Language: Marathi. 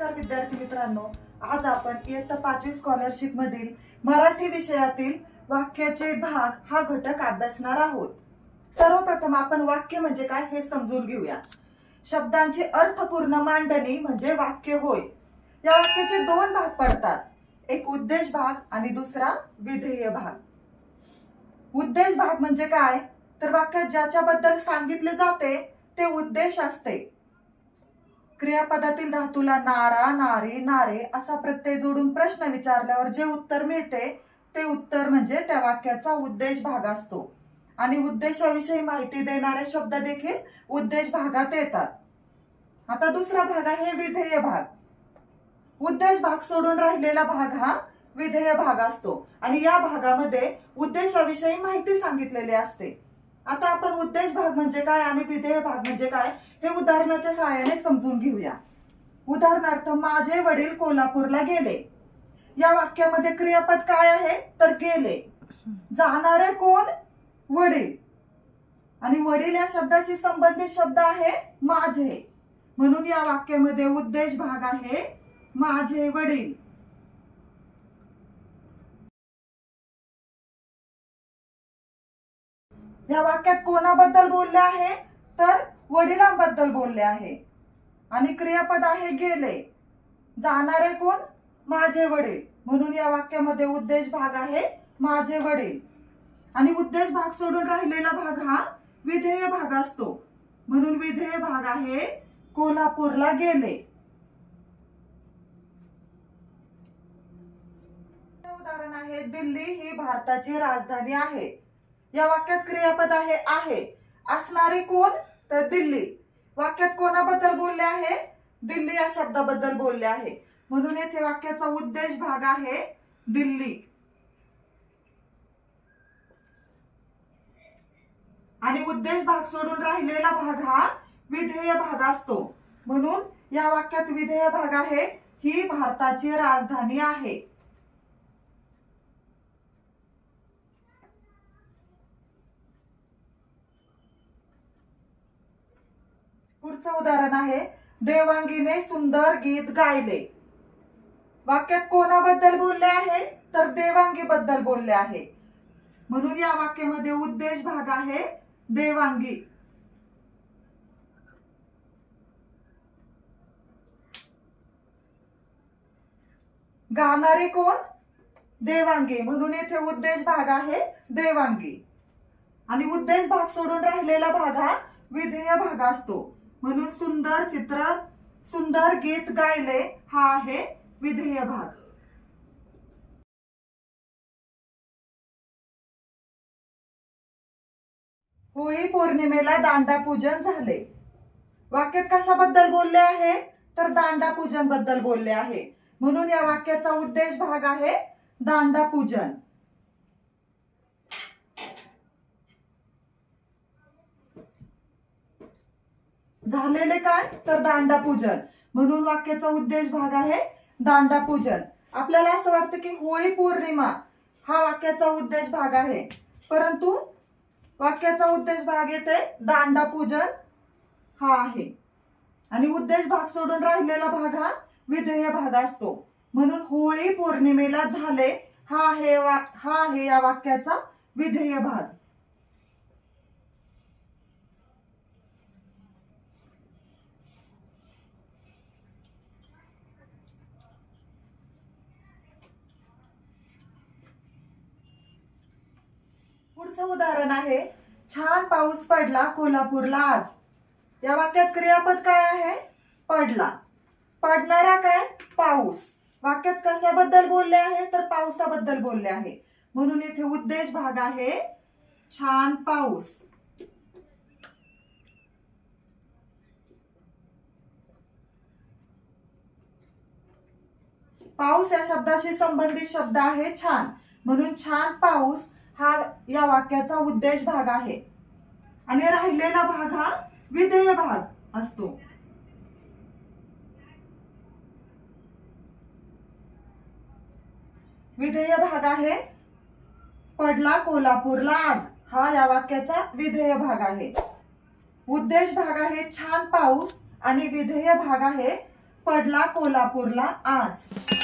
नमस्कार विद्यार्थी मित्रांनो, आज आपण इयत्ता 5वी स्कॉलरशिप मधील मराठी विषयातील वाक्याचे भाग हा घटक अभ्यासणार आहोत। सर्वप्रथम आपण वाक्य म्हणजे काय हे समजून घेऊया। शब्दांची अर्थपूर्ण मांडणी म्हणजे वाक्य होय। या वाक्याचे दोन भाग पडतात, एक उद्देश भाग आणि दुसरा विधेय भाग। उद्देश भाग म्हणजे काय तर वाक्यात ज्याच्याबद्दल सांगितले जाते ते उद्देश असते। क्रियापदातील धातूला नारा, नारी, नारे असा प्रत्यय जोडून प्रश्न विचारल्यावर जे उत्तर मिळते ते उत्तर म्हणजे त्या वाक्याचा उद्देश भाग असतो आणि उद्देशाविषयी माहिती देणारे शब्द देखील उद्देश भागात येतात। आता दुसरा भाग आहे विधेय भाग। उद्देश भाग सोडून राहिलेला भाग हा विधेय भाग असतो आणि या भागामध्ये उद्देशाविषयी माहिती सांगितलेली असते। आता आपण उद्देश भाग म्हणजे काय आणि विधेय भाग म्हणजे काय हे उदाहरणाच्या सहाय्याने समजून घेऊया। उदाहरणार्थ, माझे वडील कोल्हापूरला गेले। या वाक्यामध्ये क्रियापद काय आहे तर गेले। जाणारे कोण? वडील। आणि वडील या शब्दाशी संबंधित शब्द आहे माझे, म्हणून या वाक्यामध्ये उद्देश भाग आहे माझे वडील। या वाक्यात कोणाबद्दल बोलले आहे तर वडिलांबद्दल बोलले आहे आणि क्रियापद आहे गेले। जाणारे कोण? माझे वडील, म्हणून या वाक्यामध्ये उद्देश भाग आहे माझे वडील। आणि उद्देश भाग सोडून राहिलेला भाग हा विधेय भाग असतो, म्हणून विधेय भाग आहे कोल्हापूरला गेले। उदाहरण आहे, दिल्ली ही भारताची राजधानी आहे। या वाक्यात क्रियापद आहे असणारे कोण तर दिल्ली। वाक्यात कोणाबद्दल बोलले आहे? दिल्ली या शब्दाबद्दल बोलले आहे, म्हणून येथे वाक्याचा उद्देश भाग आहे दिल्ली। आणि उद्देश भाग सोडून राहिलेला भाग हा विधेय भाग असतो, म्हणून या वाक्यात विधेय भाग आहे ही भारताची राजधानी आहे। पुढचं उदाहरण आहे, देवांगीने सुंदर गीत गायले। वाक्यात कोणाबद्दल बोलले आहे तर देवांगी बद्दल बोलले आहे, म्हणून या वाक्यामध्ये उद्देश भाग आहे देवांगी। गाणारे कोण? देवांगी, म्हणून येथे उद्देश भाग आहे देवांगी। आणि उद्देश भाग सोडून राहिलेला भाग हा विधेय भाग असतो, म्हणून सुंदर गीत गायले हा आहे विधेय भाग। होळी पौर्णिमेला दांडा पूजन झाले। वाक्यात कशाबद्दल बोलले आहे तर दांडा पूजन बद्दल बोलले आहे, म्हणून या वाक्याचा उद्देश भाग आहे दांडा पूजन। झालेले काय तर दांडा पूजन, म्हणून वाक्याचा उद्देश भाग आहे दांडा पूजन। आपल्याला असं वाटतं की होळी पौर्णिमा हा वाक्याचा उद्देश भाग आहे, परंतु वाक्याचा उद्देश भाग येते दांडा पूजन हा आहे। आणि उद्देश भाग सोडून राहिलेला भाग हा विधेय भाग असतो, म्हणून होळी पौर्णिमेला झाले हा आहे या वाक्याचा विधेय भाग। पुढचं उदाहरण आहे, छान पाऊस पडला कोल्हापूरला आज। या वाक्यात क्रियापद काय आहे? पडला। पडणारा काय? पाऊस। वाक्यात कशाबद्दल बोलले आहे तर पावसाबद्दल बोलले आहे, म्हणून येथे उद्देश भाग आहे छान पाऊस। पाऊस या शब्दाशी संबंधित शब्द आहे छान, म्हणून छान पाऊस हा या वाक्याचा उद्देश भाग आहे। आणि राहिलेला भाग हा विधेय भाग असतो। विधेय भाग आहे पडला कोल्हापूरला आज हा या वाक्याचा विधेय भाग आहे। उद्देश भाग आहे छान पाऊस आणि विधेय भाग आहे पडला कोल्हापूरला आज.